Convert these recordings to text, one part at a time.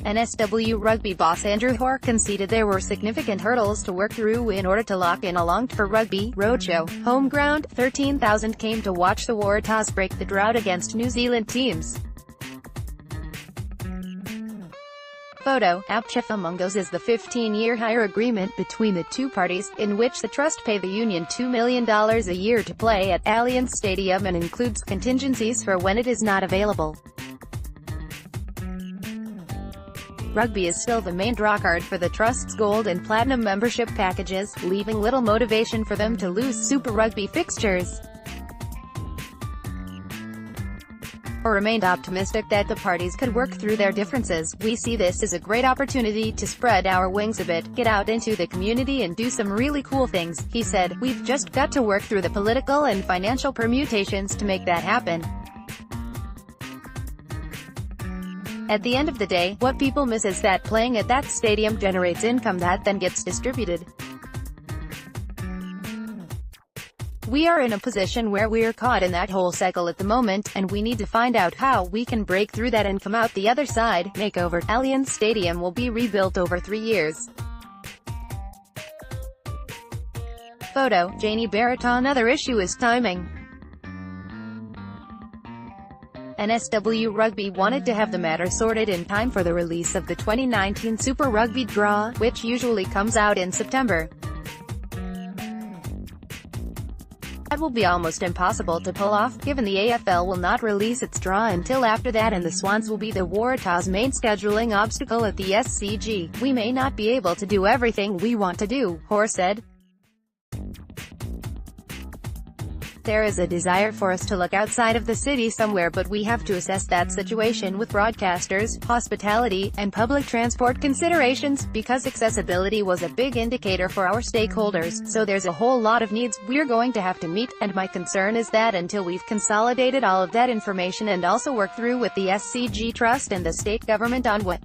NSW Rugby boss Andrew Hore conceded there were significant hurdles to work through in order to lock in a longed-for rugby roadshow home ground. 13,000 came to watch the Waratahs break the drought against New Zealand teams. Photo, AAPChief. Among those is the 15-year hire agreement between the two parties, in which the trust pay the union $2 million a year to play at Allianz Stadium and includes contingencies for when it is not available. Rugby is still the main drawcard for the Trust's gold and platinum membership packages, leaving little motivation for them to lose Super Rugby fixtures. Or remained optimistic that the parties could work through their differences. "We see this as a great opportunity to spread our wings a bit, get out into the community and do some really cool things," he said. "We've just got to work through the political and financial permutations to make that happen. At the end of the day, what people miss is that playing at that stadium generates income that then gets distributed. We are in a position where we're caught in that whole cycle at the moment, and we need to find out how we can break through that and come out the other side." Makeover. Allianz Stadium will be rebuilt over 3 years. Photo, Janie Barrett. Another issue is timing. NSW Rugby wanted to have the matter sorted in time for the release of the 2019 Super Rugby draw, which usually comes out in September. That will be almost impossible to pull off, given the AFL will not release its draw until after that, and the Swans will be the Waratahs' main scheduling obstacle at the SCG. "We may not be able to do everything we want to do," Hore said. "There is a desire for us to look outside of the city somewhere, but we have to assess that situation with broadcasters, hospitality, and public transport considerations, because accessibility was a big indicator for our stakeholders, so there's a whole lot of needs we're going to have to meet, and my concern is that until we've consolidated all of that information and also work through with the SCG Trust and the state government on what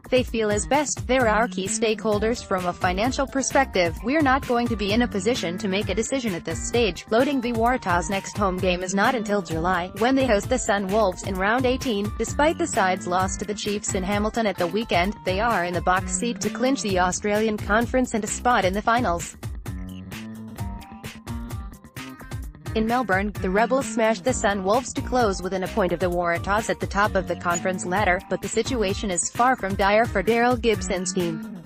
they feel is best, they're our key stakeholders from a financial perspective, we're not going to be in a position to make a decision at this stage." Loading. The Waratahs' next home game is not until July, when they host the Sun Wolves in round 18. Despite the side's loss to the Chiefs in Hamilton at the weekend, they are in the box seat to clinch the Australian Conference and a spot in the finals. In Melbourne, the Rebels smashed the Sun Wolves to close within a point of the Waratahs at the top of the conference ladder, but the situation is far from dire for Daryl Gibson's team.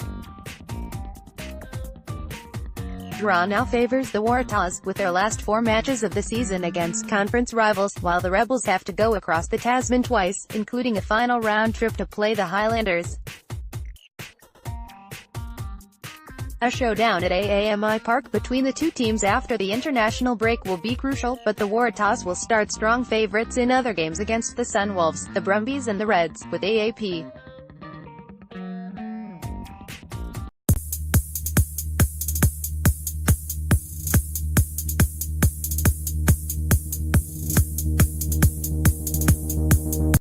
Draw now favors the Waratahs, with their last 4 matches of the season against conference rivals, while the Rebels have to go across the Tasman twice, including a final round trip to play the Highlanders. A showdown at AAMI Park between the two teams after the international break will be crucial, but the Waratahs will start strong favourites in other games against the Sun Wolves, the Brumbies and the Reds, with AAP.